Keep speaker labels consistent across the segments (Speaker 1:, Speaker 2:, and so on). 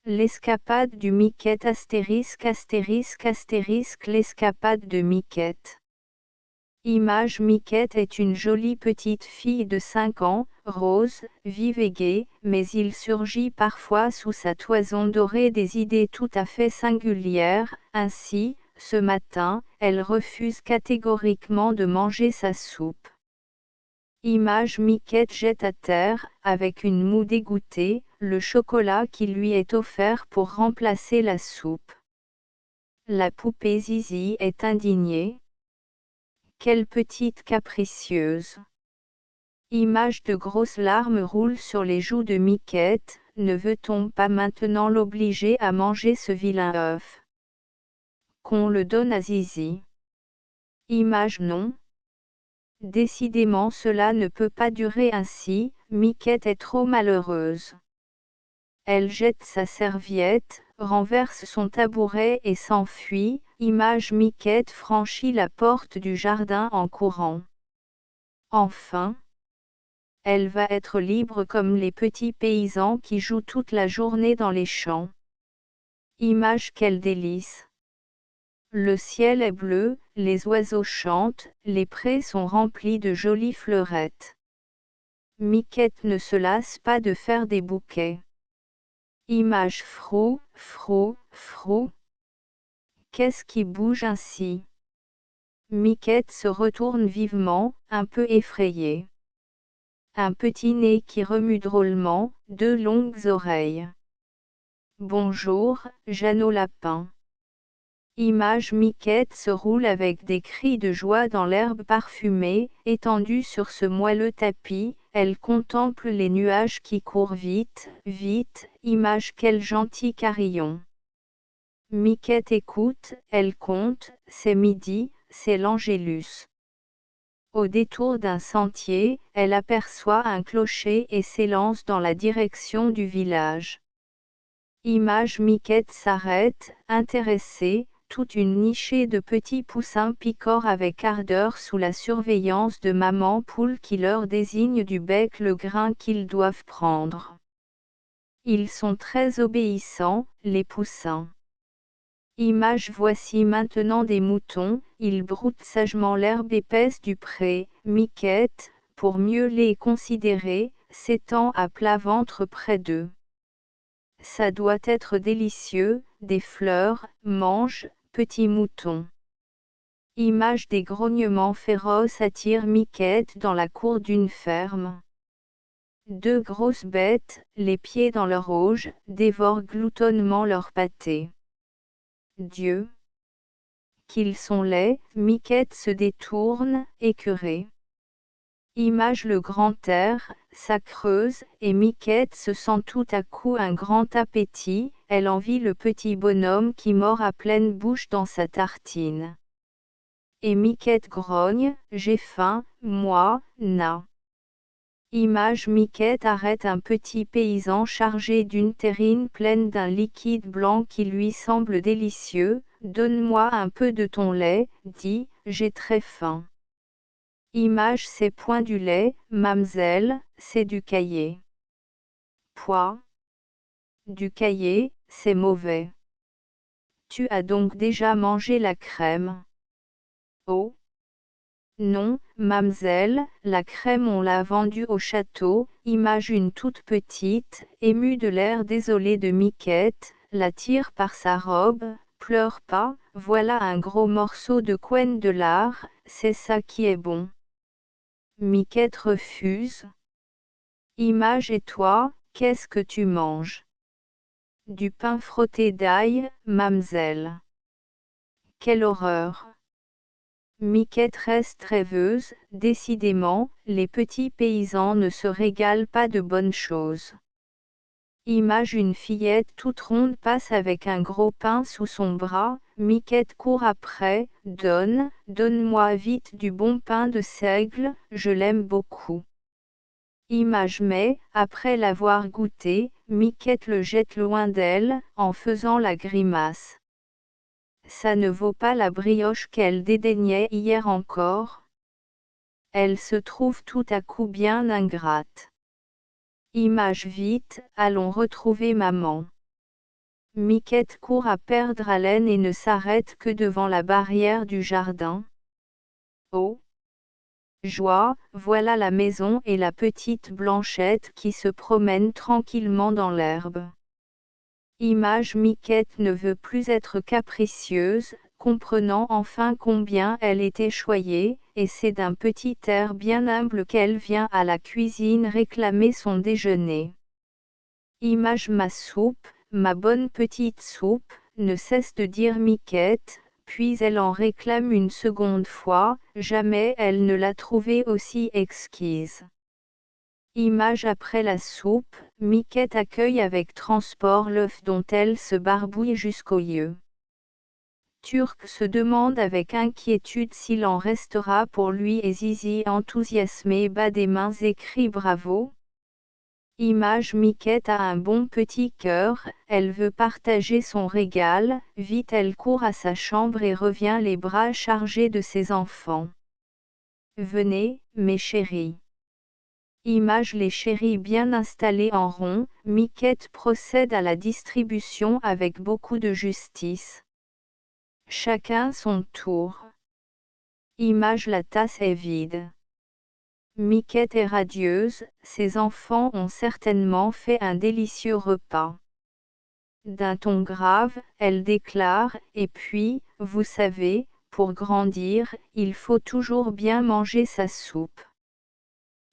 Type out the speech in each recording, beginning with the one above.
Speaker 1: L'escapade du Miquette astérisque astérisque astérisque l'escapade de Miquette. Image Miquette est une jolie petite fille de 5 ans, rose, vive et gaie, mais il surgit parfois sous sa toison dorée des idées tout à fait singulières. Ainsi, ce matin, elle refuse catégoriquement de manger sa soupe. Image Miquette jette à terre, avec une moue dégoûtée, le chocolat qui lui est offert pour remplacer la soupe. La poupée Zizi est indignée. Quelle petite capricieuse! Image de grosses larmes roulent sur les joues de Miquette. Ne veut-on pas maintenant l'obliger à manger ce vilain œuf? Qu'on le donne à Zizi. Image non. Décidément cela ne peut pas durer ainsi, Miquette est trop malheureuse. Elle jette sa serviette, renverse son tabouret et s'enfuit. Image Miquette franchit la porte du jardin en courant. Enfin, elle va être libre comme les petits paysans qui jouent toute la journée dans les champs. Image quel délice! Le ciel est bleu, les oiseaux chantent, les prés sont remplis de jolies fleurettes. Miquette ne se lasse pas de faire des bouquets. Image frou, frou, frou. Qu'est-ce qui bouge ainsi? Miquette se retourne vivement, un peu effrayée. Un petit nez qui remue drôlement, 2 longues oreilles. Bonjour, Jeannot Lapin. Image Miquette se roule avec des cris de joie dans l'herbe parfumée, étendue sur ce moelleux tapis, elle contemple les nuages qui courent vite, vite. Image quel gentil carillon. Miquette écoute, elle compte, c'est midi, c'est l'Angélus. Au détour d'un sentier, elle aperçoit un clocher et s'élance dans la direction du village. Image Miquette s'arrête, intéressée, toute une nichée de petits poussins picorent avec ardeur sous la surveillance de maman poule qui leur désigne du bec le grain qu'ils doivent prendre. Ils sont très obéissants, les poussins. Image voici maintenant des moutons, ils broutent sagement l'herbe épaisse du pré. Miquette, pour mieux les considérer, s'étend à plat ventre près d'eux. Ça doit être délicieux, des fleurs, mange, petit mouton. Image des grognements féroces attirent Miquette dans la cour d'une ferme. 2 grosses bêtes, les pieds dans leur auge, dévorent gloutonnement leur pâté. Dieu! Qu'ils sont laids, Miquette se détourne, écœurée. Image le grand air, ça creuse, et Miquette se sent tout à coup un grand appétit, elle envie le petit bonhomme qui mord à pleine bouche dans sa tartine. Et Miquette grogne, j'ai faim, moi, na. Image Miquette arrête un petit paysan chargé d'une terrine pleine d'un liquide blanc qui lui semble délicieux. Donne-moi un peu de ton lait, dit, j'ai très faim. Image c'est point du lait, mamzelle, c'est du caillé. Pouah! Du caillé, c'est mauvais. Tu as donc déjà mangé la crème? Oh! Non, mamzelle, la crème on l'a vendue au château. Image une toute petite, émue de l'air désolé de Miquette, la tire par sa robe. Pleure pas, voilà un gros morceau de couenne de lard, c'est ça qui est bon. Miquette refuse. Image et toi, qu'est-ce que tu manges? Du pain frotté d'ail, mamzelle. Quelle horreur! Miquette reste rêveuse, décidément, les petits paysans ne se régalent pas de bonnes choses. Image une fillette toute ronde passe avec un gros pain sous son bras, Miquette court après, donne-moi vite du bon pain de seigle, je l'aime beaucoup. Image mais, après l'avoir goûté, Miquette le jette loin d'elle, en faisant la grimace. Ça ne vaut pas la brioche qu'elle dédaignait hier encore. Elle se trouve tout à coup bien ingrate. Image vite, allons retrouver maman. Miquette court à perdre haleine et ne s'arrête que devant la barrière du jardin. Oh! Joie, voilà la maison et la petite Blanchette qui se promène tranquillement dans l'herbe. Image Miquette ne veut plus être capricieuse, comprenant enfin combien elle était choyée, et c'est d'un petit air bien humble qu'elle vient à la cuisine réclamer son déjeuner. Image ma soupe, ma bonne petite soupe, ne cesse de dire Miquette, puis elle en réclame une seconde fois, jamais elle ne l'a trouvée aussi exquise. Image après la soupe, Miquette accueille avec transport l'œuf dont elle se barbouille jusqu'aux yeux. Turc se demande avec inquiétude s'il en restera pour lui et Zizi enthousiasmé bat des mains et crie bravo. Image Miquette a un bon petit cœur, elle veut partager son régal, vite elle court à sa chambre et revient les bras chargés de ses enfants. Venez, mes chéris. Image les chéris bien installés en rond, Miquette procède à la distribution avec beaucoup de justice. Chacun son tour. Image la tasse est vide. Miquette est radieuse, ses enfants ont certainement fait un délicieux repas. D'un ton grave, elle déclare, et puis, vous savez, pour grandir, il faut toujours bien manger sa soupe.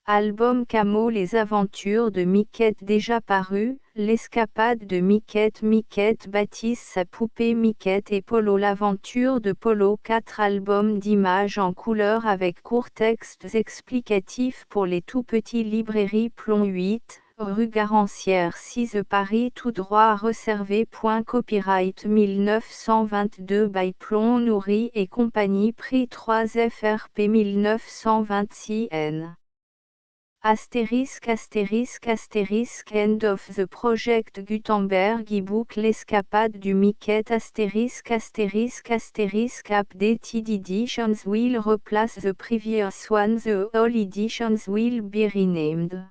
Speaker 1: Album Camo Les aventures de Miquette déjà paru, l'escapade de Miquette. Miquette baptise sa poupée Miquette et Polo. L'aventure de Polo. 4 albums d'images en couleur avec courts textes explicatifs pour les tout petits. Librairie Plomb 8, rue Garancière 6 Paris. Tout droit réservé. Copyright 1922 by Plomb Nourri et compagnie. Prix 3 FRP 1926 N. Astérisque End of the Project Gutenberg ebook L'escapade du Miquette Updated editions will replace the previous one. The all editions will be renamed.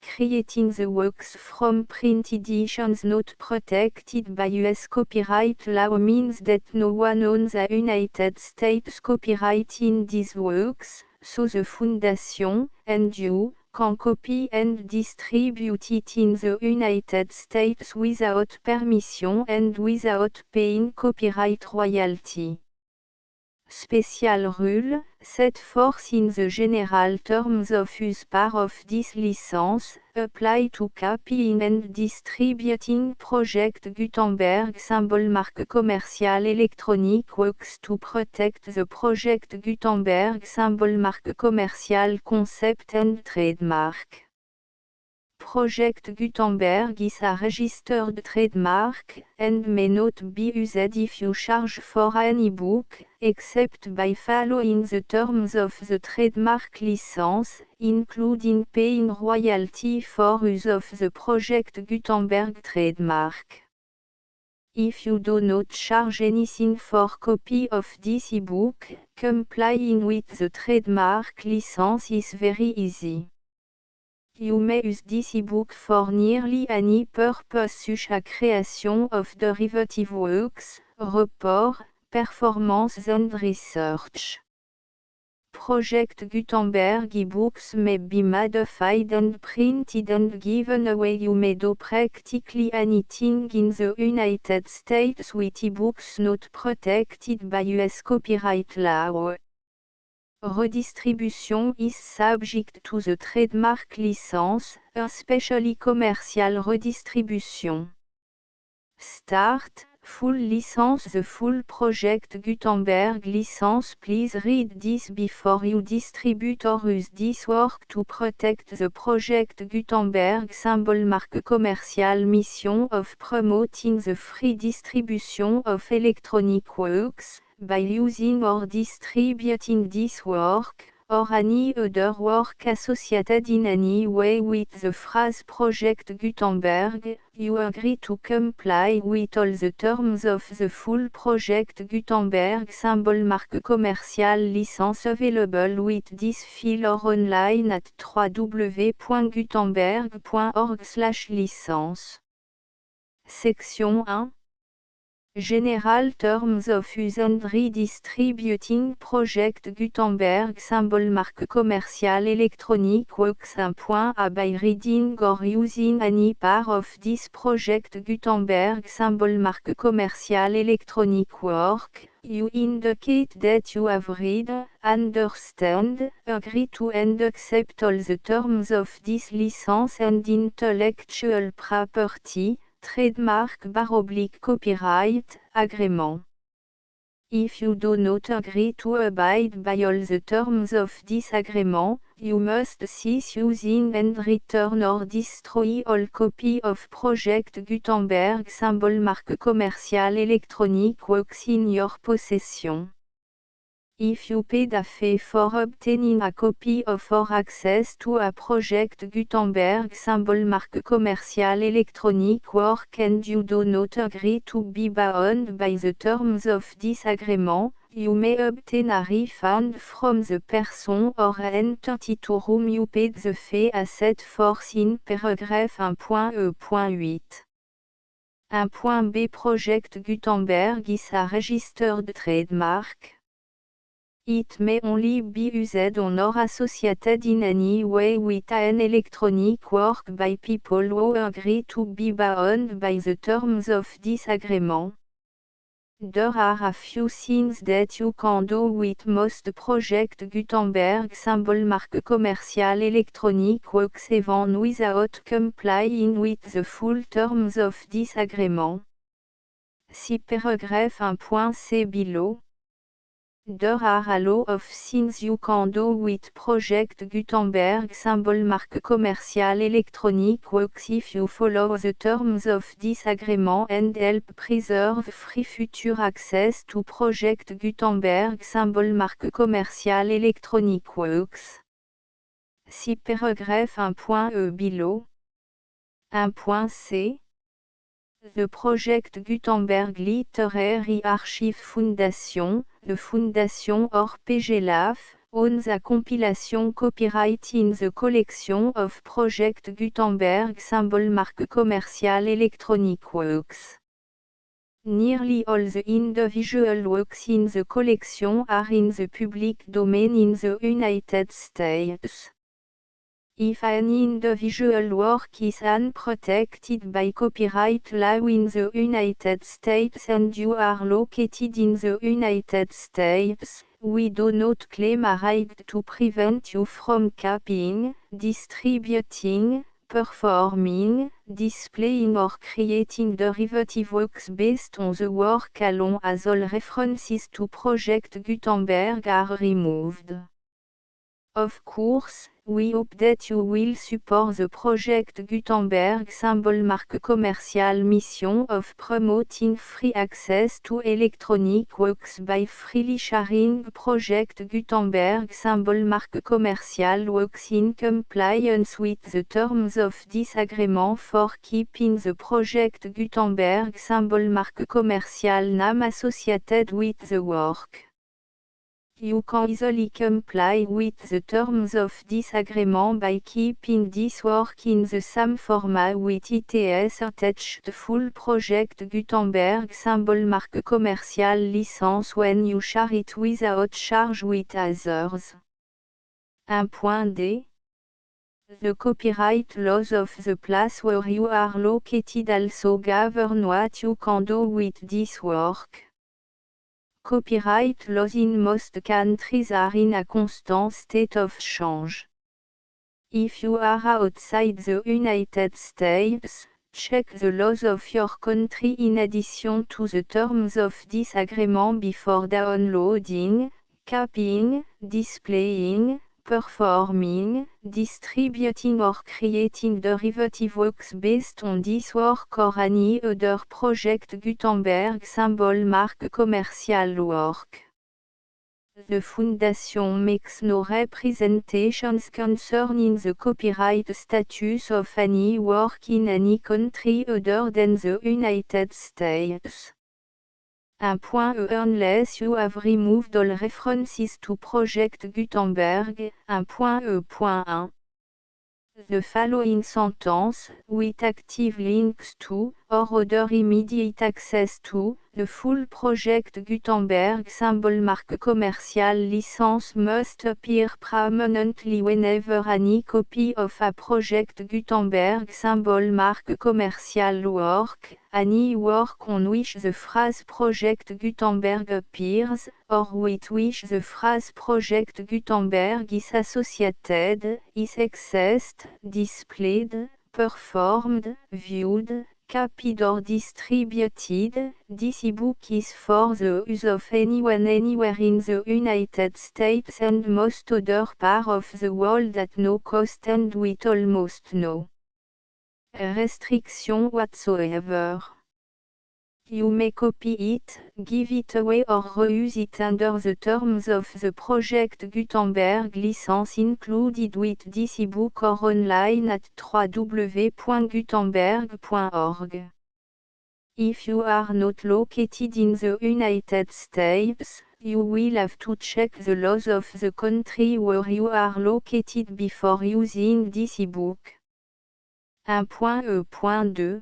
Speaker 1: Creating the works from print editions not protected by US copyright law means that no one owns a United States copyright in these works, so the Foundation, and you, can copy and distribute it in the United States without permission and without paying copyright royalty. Special rule, set forth in the general terms of use part of this license, apply to copying and distributing Project Gutenberg symbol marque commercial electronic works to protect the Project Gutenberg symbol marque commercial concept and trademark. Project Gutenberg is a registered trademark, and may not be used if you charge for an ebook, except by following the terms of the trademark license, including paying royalty for use of the Project Gutenberg trademark. If you do not charge anything for copy of this ebook, complying with the trademark license is very easy. You may use this ebook for nearly any purpose such as creation of derivative works, report, performance and research. Project Gutenberg ebooks may be modified and printed and given away. You may do practically anything in the United States with ebooks not protected by US copyright law. Redistribution is subject to the trademark license, especially commercial redistribution. Start, full license. The full Project Gutenberg license. Please read this before you distribute or use this work to protect the Project Gutenberg symbol marque commercial. Mission of promoting the free distribution of electronic works, by using or distributing this work, or any other work associated in any way with the phrase Project Gutenberg, you agree to comply with all the terms of the full Project Gutenberg symbol marque commercial license available with this file or online at www.gutenberg.org/licence. Section 1. General Terms of Use and Redistributing Project Gutenberg Symbol Marque commerciale électronique works 1.a by reading or using any part of this project Gutenberg Symbol Marque commerciale électronique work, you indicate that you have read, understand, agree to and accept all the terms of this license and intellectual property, trademark / copyright, agrément. If you do not agree to abide by all the terms of this agreement, you must cease using and return or destroy all copy of Project Gutenberg Symbol Marque commerciale électronique works in your possession. If you paid a fee for obtaining a copy of or access to a Project Gutenberg Symbol Marque commerciale électronique work and you do not agree to be bound by the terms of this agreement, you may obtain a refund from the person or entity to whom you paid the fee as set forth in paragraph 1.e.8. 1.b Project Gutenberg is a registered trademark. It may only be used on or associated in any way with an electronic work by people who agree to be bound by the terms of this agreement. There are a few things that you can do with most Project Gutenberg Symbol Marque commerciale électronique works even without complying with the full terms of this agreement. See paragraph 1.c below. There are a lot of things you can do with Project Gutenberg Symbol Marque commerciale électronique works if you follow the terms of this agreement and help preserve free future access to Project Gutenberg Symbol Marque commerciale électronique works. See paragraph 1.e below. 1.c. The Project Gutenberg Literary Archive Foundation, the Foundation or PGLAF, owns a compilation copyright in the collection of Project Gutenberg Symbol Marque commerciale électronique works. Nearly all the individual works in the collection are in the public domain in the United States. If an individual work is unprotected by copyright law in the United States and you are located in the United States, we do not claim a right to prevent you from copying, distributing, performing, displaying or creating derivative works based on the work alone as all references to Project Gutenberg are removed. Of course, we hope that you will support the Project Gutenberg Symbol Marque commerciale mission of promoting free access to electronic works by freely sharing Project Gutenberg Symbol Marque commerciale works in compliance with the terms of this agreement for keeping the Project Gutenberg Symbol Marque commerciale name associated with the work. You can easily comply with the terms of this agreement by keeping this work in the same format with its attached full Project Gutenberg Symbol Marque commerciale license when you share it without charge with others. 1.d. The copyright laws of the place where you are located also govern what you can do with this work. Copyright laws in most countries are in a constant state of change. If you are outside the United States, check the laws of your country in addition to the terms of this agreement before downloading, copying, displaying, performing, distributing or creating derivative works based on this work or any other Project Gutenberg Symbol Marque commerciale work. The Foundation makes no representations concerning the copyright status of any work in any country other than the United States. 1.e Unless you have removed all references to Project Gutenberg. 1.e.1 the following sentence, with active links to, or other immediate access to, the full project Gutenberg symbol marque commercial license must appear prominently whenever any copy of a project Gutenberg symbol marque commercial work, any work on which the phrase project Gutenberg appears, or with which the phrase project Gutenberg is associated, is accessed, displayed, performed, viewed, copied or distributed. This ebook is for the use of anyone anywhere in the United States and most other parts of the world at no cost and with almost no restriction whatsoever. You may copy it, give it away or reuse it under the terms of the Project Gutenberg license included with this ebook or online at www.gutenberg.org. If you are not located in the United States, you will have to check the laws of the country where you are located before using this ebook. 1.E.2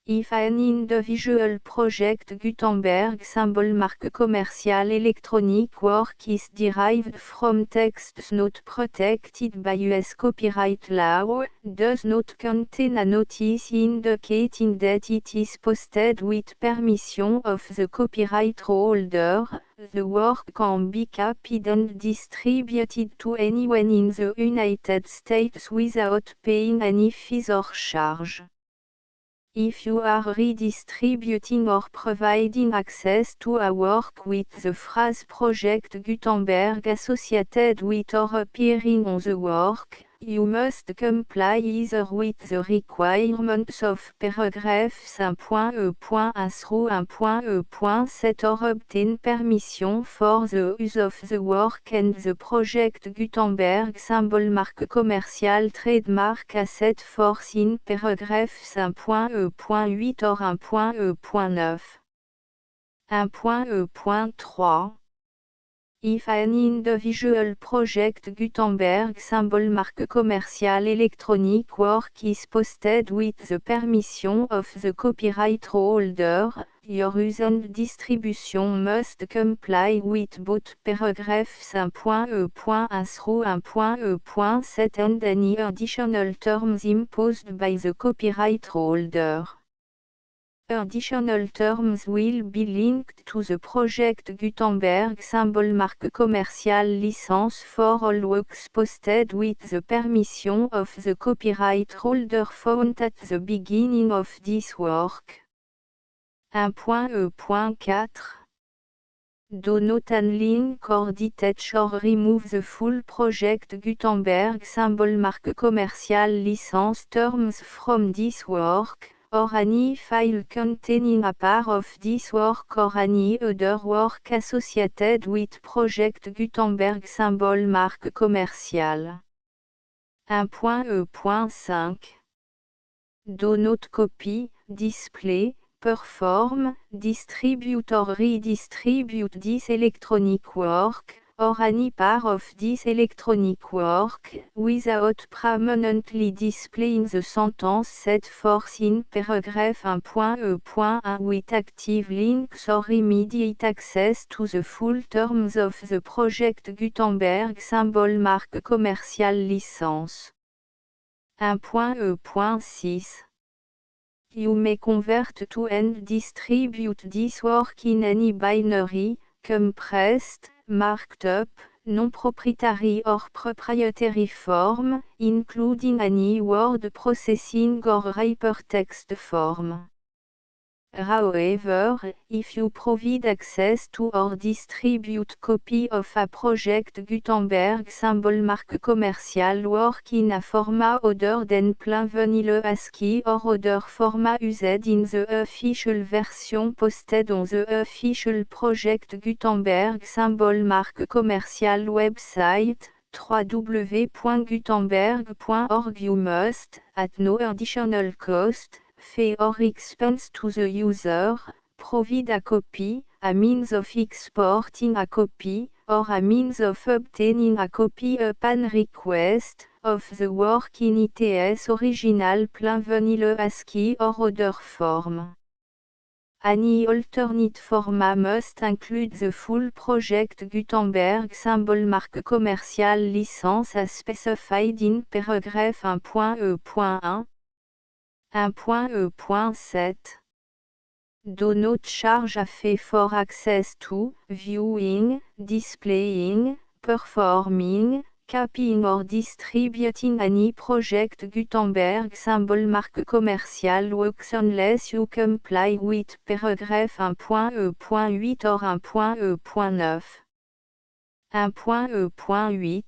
Speaker 1: If an individual project Gutenberg symbol marque commercial electronic work is derived from texts not protected by US copyright law, does not contain a notice indicating that it is posted with permission of the copyright holder, the work can be copied and distributed to anyone in the United States without paying any fees or charge. If you are redistributing or providing access to a work with the phrase Project Gutenberg associated with or appearing on the work, you must comply either with the requirements of paragraphs 1.E.1 through 1.E.7 or obtain permission for the use of the work and the Project Gutenberg symbol marque commercial trademark as set forth in paragraphs 1.E.8 or 1.E.9. 1.E.3 If an individual project Gutenberg symbol marque commercial electronic work is posted with the permission of the copyright holder, your use and distribution must comply with both paragraphs 1.E.1 through 1.E.7 and any additional terms imposed by the copyright holder. Additional terms will be linked to the Project Gutenberg symbol marque commercial license for all works posted with the permission of the copyright holder found at the beginning of this work. 1.E.4 Do not unlink or detach or remove the full Project Gutenberg symbol marque commercial license terms from this work, or any file containing a part of this work or any other work associated with Project Gutenberg symbol marque commercial. 1.E.5 Do not copy, display, perform, distribute or redistribute this electronic work, or any part of this electronic work, without permanently displaying the sentence set forth in paragraph 1.E.1 with active links or immediate access to the full terms of the Project Gutenberg symbol marque commercial license. 1.E.6 You may convert to and distribute this work in any binary, compressed, marked up, non-proprietary or proprietary form, including any word processing or hypertext form. However, if you provide access to or distribute copy of a Project Gutenberg symbol marque commercial work in a format other than plain vanilla ASCII or other format used in the official version posted on the official Project Gutenberg symbol marque commercial website, www.gutenberg.org you must, at no additional cost, fee or expense to the user, provide a copy, a means of exporting a copy, or a means of obtaining a copy upon request, of the work in its original plain vanilla ASCII or other form. Any alternate format must include the full Project Gutenberg symbol marque commerciale licence as specified in paragraph 1.e.1. 1.e.7. Do not charge a fee for access to, viewing, displaying, performing, copying or distributing any Project Gutenberg symbol marque commerciale works unless you comply with paragraph 1.e.8 or 1.e.9. 1.e.8.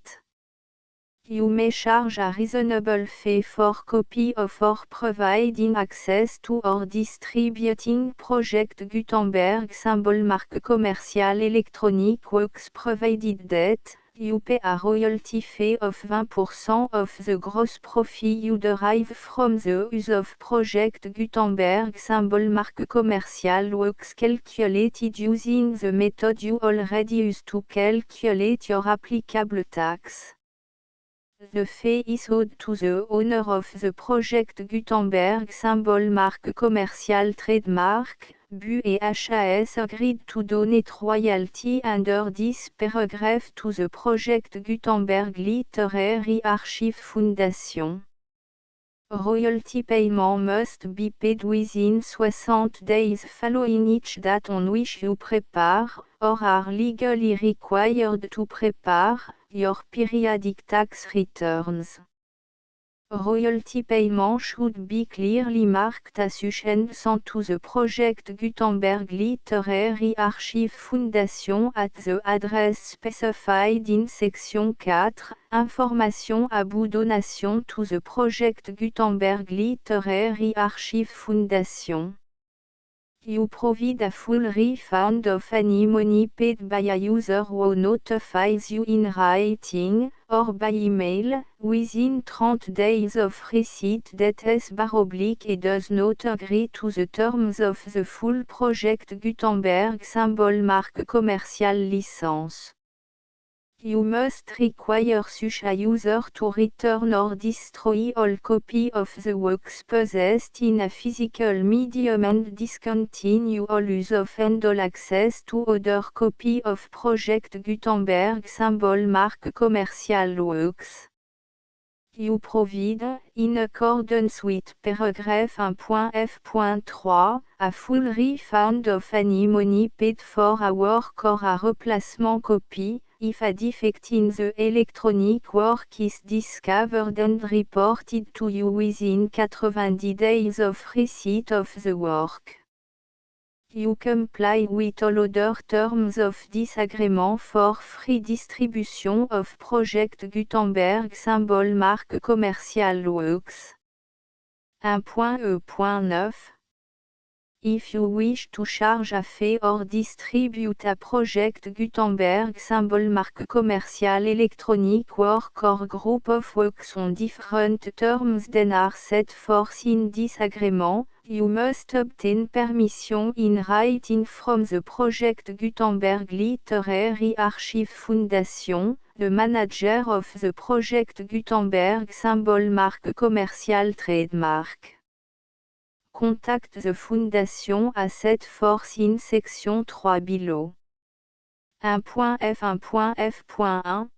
Speaker 1: You may charge a reasonable fee for copy of or providing access to or distributing Project Gutenberg symbol marque commerciale electronic works provided that you pay a royalty fee of 20% of the gross profit you derive from the use of Project Gutenberg symbol marque commerciale works calculated using the method you already use to calculate your applicable tax. The fee is owed to the owner of the Project Gutenberg symbol marque commerciale trademark. BU et HAS agreed to donate royalty under this paragraph to the Project Gutenberg Literary Archive Foundation. Royalty payment must be paid within 60 days following each date on which you prepare, or are legally required to prepare, your periodic tax returns. Royalty payment should be clearly marked as sent to the Project Gutenberg Literary Archive Foundation at the address specified in Section 4, Information about donation to the Project Gutenberg Literary Archive Foundation. You provide a full refund of any money paid by a user who notifies you in writing, or by email, within 30 days of receipt that et does not agree to the terms of the full Project Gutenberg symbol marque commerciale licence. You must require such a user to return or destroy all copy of the works possessed in a physical medium and discontinue all use of and all access to other copy of Project Gutenberg symbol marque commerciale works. You provide, in accordance with paragraph 1.f.3, a full refund of any money paid for a work or a replacement copy, if a defect in the electronic work is discovered and reported to you within 90 days of receipt of the work. You comply with all other terms of this agreement for free distribution of Project Gutenberg symbol marque commerciale works. 1.e.9. If you wish to charge a fee or distribute a Project Gutenberg symbol marque commerciale electronic work or group of works on different terms than are set forth in this agreement, you must obtain permission in writing from the Project Gutenberg Literary Archive Foundation, the manager of the Project Gutenberg symbol marque commerciale trademark. Contact the Foundation à set force in section 3 below. 1.f1.f.1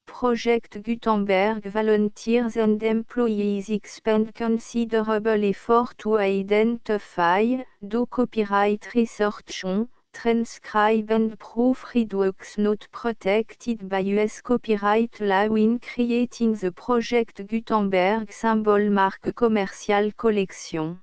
Speaker 1: Project Gutenberg volunteers and employees expend considerable effort to identify, do copyright research on, transcribe and proofread works not protected by US copyright law in creating the Project Gutenberg symbol marque commerciale collection.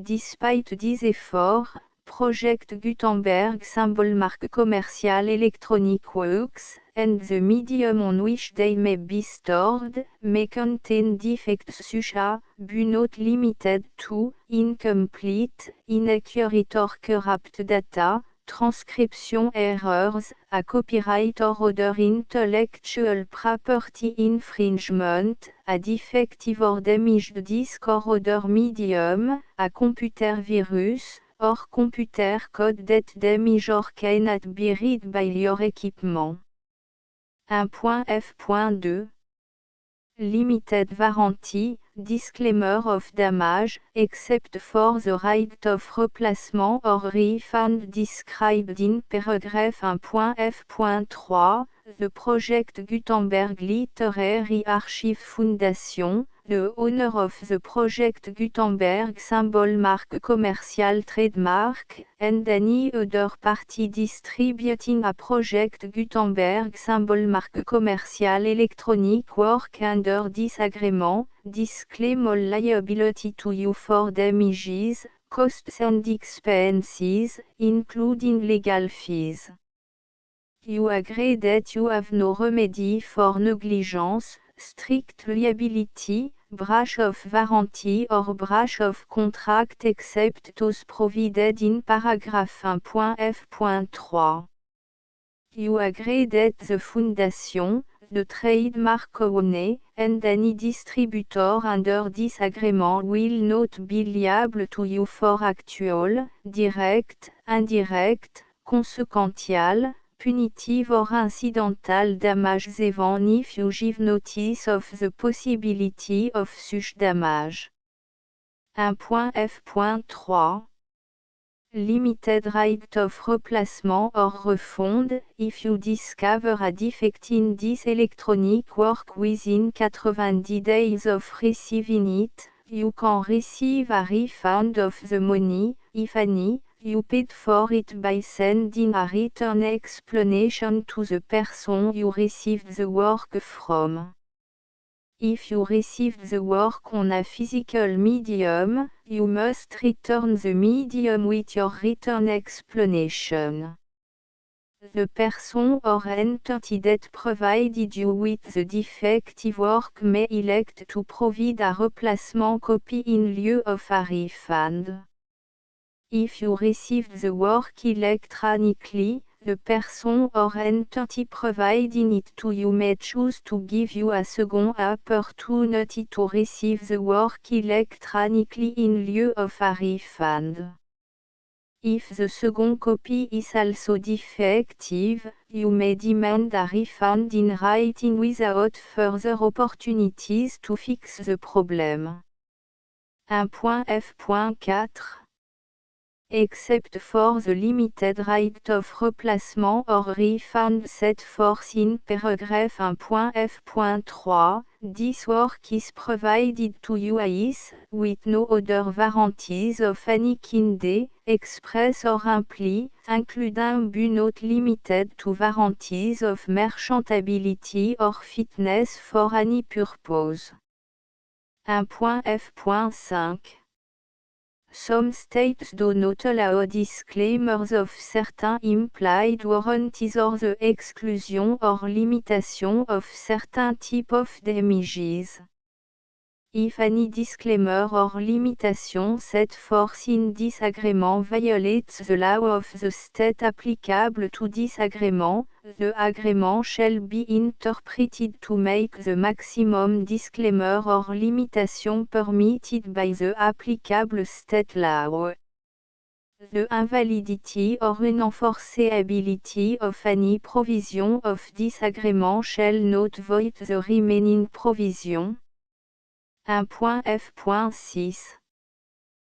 Speaker 1: Despite these efforts, Project Gutenberg symbol marque commerciale electronic works, and the medium on which they may be stored, may contain defects such as, but not limited to, incomplete, inaccurate or corrupt data, transcription errors, a copyright or other intellectual property infringement, a defective or damaged disk or other medium, a computer virus, or computer code that damage or cannot be read by your equipment. 1.f.2 Limited warranty, disclaimer of damage, except for the right of replacement or refund described in paragraph 1.f.3, the Project Gutenberg Literary Archive Foundation, the owner of the Project Gutenberg symbol mark commercial trademark, and any other party distributing a Project Gutenberg symbol mark commercial electronic work under this agreement, disclaim all liability to you for damages, costs and expenses, including legal fees. You agree that you have no remedy for negligence, strict liability, breach of warranty or breach of contract except those provided in paragraph 1.f.3. You agree that the Foundation, the trademark owner, and any distributor under this agreement will not be liable to you for actual, direct, indirect, consequential, punitive or incidental damages even if you give notice of the possibility of such damage. 1.f.3 Limited right of replacement or refund, if you discover a defect in this electronic work within 90 days of receiving it, you can receive a refund of the money, if any, you paid for it by sending a written explanation to the person you received the work from. If you received the work on a physical medium, you must return the medium with your written explanation. The person or entity that provided you with the defective work may elect to provide a replacement copy in lieu of a refund. If you received the work electronically, the person or entity providing it to you may choose to give you a second opportunity to receive the work electronically in lieu of a refund. If the second copy is also defective, you may demand a refund in writing without further opportunities to fix the problem. 1.f.4 Except for the limited right of replacement or refund set forth in paragraph 1.f.3, this work is provided to you as, with no other warranties of any kind, express or implied, including but not limited to warranties of merchantability or fitness for any purpose. 1.f.5 Some states do not allow disclaimers of certain implied warranties or the exclusion or limitation of certain type of damages. If any disclaimer or limitation set forth in this agreement violates the law of the state applicable to this agreement, the agreement shall be interpreted to make the maximum disclaimer or limitation permitted by the applicable state law. The invalidity or unenforceability of any provision of this agreement shall not void the remaining provision. 1.f.6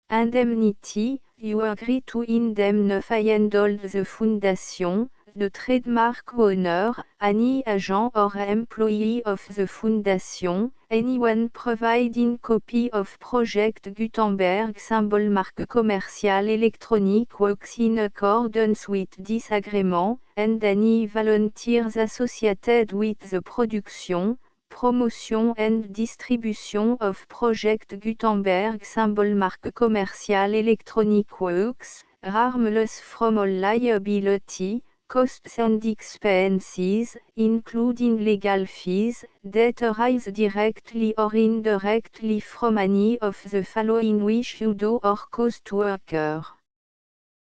Speaker 1: Indemnity, you agree to indemnify and hold the Foundation, the trademark owner, any agent or employee of the Foundation, anyone providing copy of Project Gutenberg symbol mark commercial electronic works in accordance with this agreement, and any volunteers associated with the production, promotion and distribution of Project Gutenberg symbol mark commercial electronic works, harmless from all liability, costs and expenses, including legal fees, that arise directly or indirectly from any of the following which you do or cause to occur.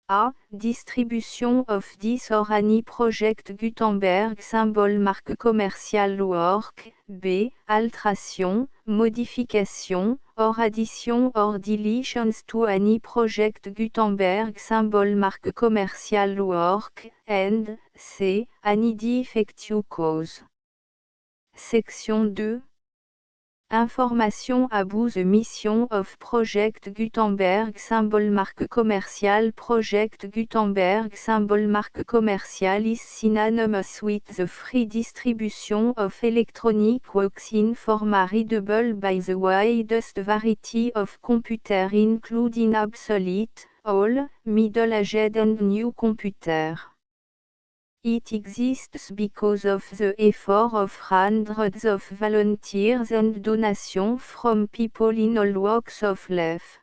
Speaker 1: A. Distribution of this or any Project Gutenberg symbol mark commercial work, b. Alteration, modification, or addition or deletions to any project Gutenberg symbol marque commercial work, and c. Any defective cause. Section 2. Information about the mission of Project Gutenberg symbol marque commercial. Project Gutenberg symbol marque commercial is synonymous with the free distribution of electronic works in format readable by the widest variety of computer including obsolete, old, middle-aged and new computer. It exists because of the effort of hundreds of volunteers and donations from people in all walks of life.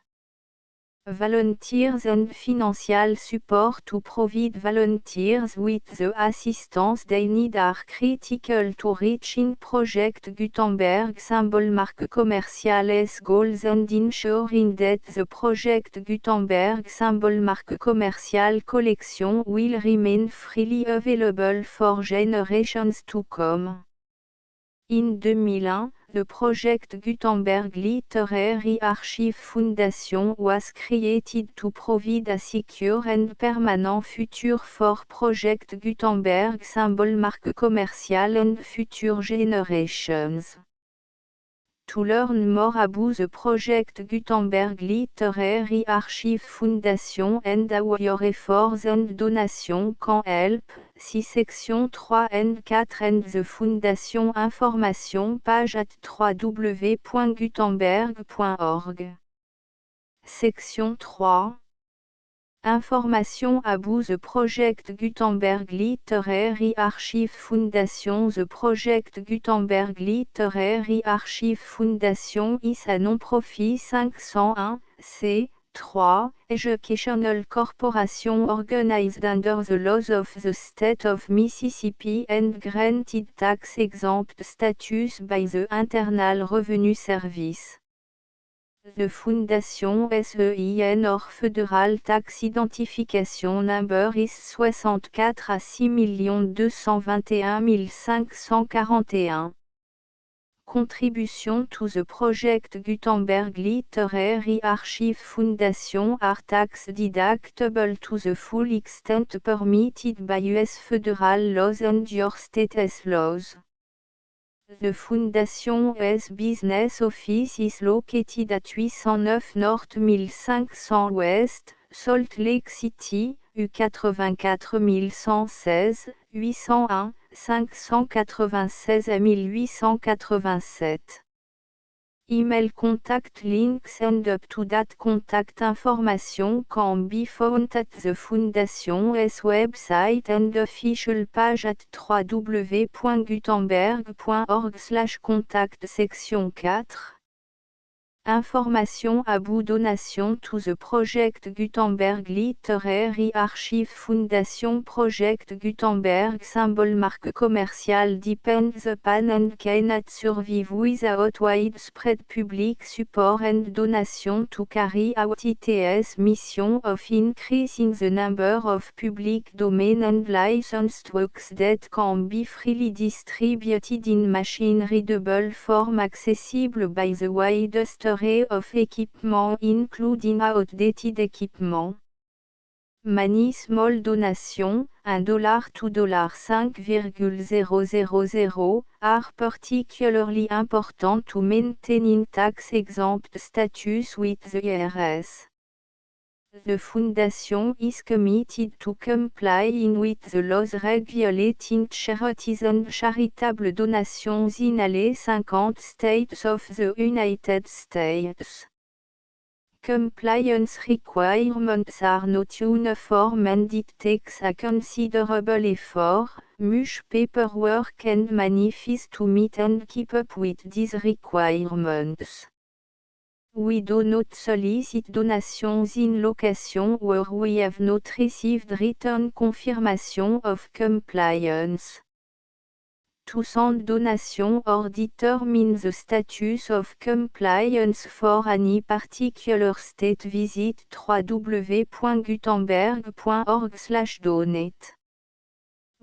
Speaker 1: Volunteers and financial support to provide volunteers with the assistance they need are critical to reaching Project Gutenberg symbol marque commercial's goals and ensuring that the Project Gutenberg symbol marque commercial collection will remain freely available for generations to come. In 2001, the Project Gutenberg Literary Archive Foundation was created to provide a secure and permanent future for Project Gutenberg symbol marque commercial and future generations. To learn more about the Project Gutenberg Literary Archive Foundation and how your efforts and donations can help, see section 3 and 4 and the Foundation information page at www.gutenberg.org. Section 3. Information about the Project Gutenberg Literary Archive Foundation. The Project Gutenberg Literary Archive Foundation is a non-profit 501, c3, educational corporation organized under the laws of the state of Mississippi and granted tax-exempt status by the Internal Revenue Service. The Foundation SEIN or Federal Tax Identification Number is 64 à 6 221 541. Contribution to the Project Gutenberg Literary Archive Foundation are tax deductible to the full extent permitted by U.S. federal laws and your state's laws. The Foundation's business office is located at 809 North 1500 West, Salt Lake City, U84116, 801, 596 à 1887. Email contact links and up-to-date contact information can be found at the Foundation's website and official page at www.gutenberg.org/contact. Section 4. Information about donation to the Project Gutenberg Literary Archive Foundation. Project Gutenberg symbol marque commercial depends upon and cannot survive without widespread public support and donation to carry out its mission of increasing the number of public domain and licensed works that can be freely distributed in machine-readable form accessible by the widest array of equipment including outdated equipment. Many small donations, $1 to $5,000, are particularly important to maintaining tax-exempt status with the IRS. The Foundation is committed to complying with the laws regulating charities and charitable donations in all 50 states of the United States. Compliance requirements are not uniform and it takes a considerable effort, much paperwork and money fees to meet and keep up with these requirements. We do not solicit donations in locations where we have not received written confirmation of compliance. To send donation or determine the status of compliance for any particular state, visit www.gutenberg.org/donate.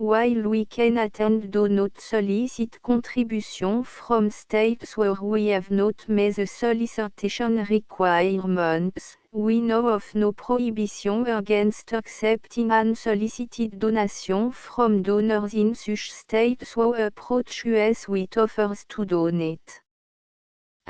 Speaker 1: While we can attend do not solicit contribution from states where we have not met the solicitation requirements, we know of no prohibition against accepting unsolicited donation from donors in such states who approach us with offers to donate.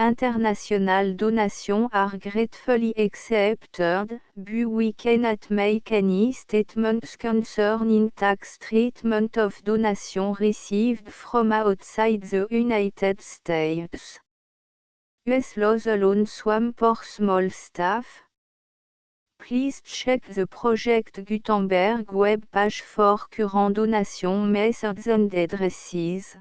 Speaker 1: International donations are gratefully accepted, but we cannot make any statements concerning tax treatment of donations received from outside the United States. US laws alone swam for small staff. Please check the Project Gutenberg web page for current donation methods and addresses.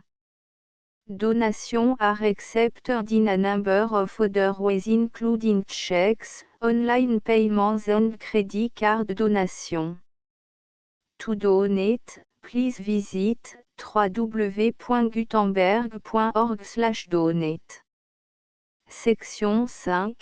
Speaker 1: Donations are accepted in a number of other ways including checks, online payments and credit card donations. To donate, please visit www.gutenberg.org/donate. Section 5.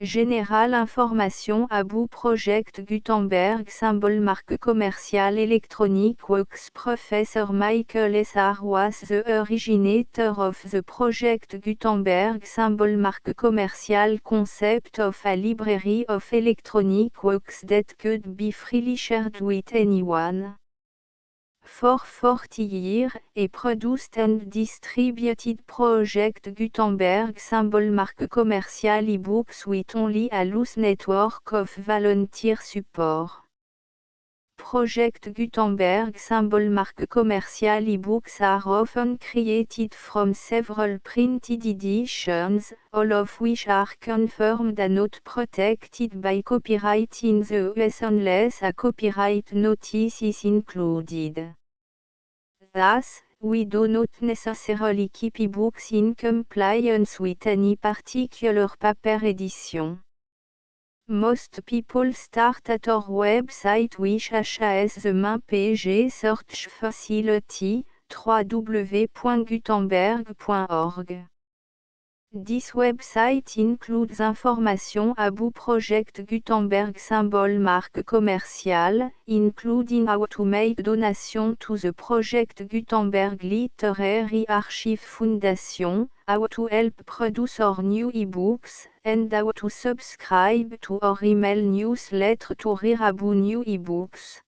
Speaker 1: Général information about Project Gutenberg symbol marque commerciale électronique Works Professor Michael S. R. was the originator of the Project Gutenberg symbol marque commerciale concept of a library of electronic works that could be freely shared with anyone. For 40 years, a produced and distributed Project Gutenberg symbol marque commerciale ebooks with only a loose network of volunteer support. Project Gutenberg symbol marque commerciale ebooks are often created from several printed editions, all of which are confirmed and not protected by copyright in the US unless a copyright notice is included. Thus, we do not necessarily keep ebooks in compliance with any particular paper edition. Most people start at our website which has the main page search facility, www.gutenberg.org. This website includes information about Project Gutenberg symbol marque commerciale, including how to make donation to the Project Gutenberg Literary Archive Foundation, how to help produce our new ebooks, and how to subscribe to our email newsletter to read about new ebooks.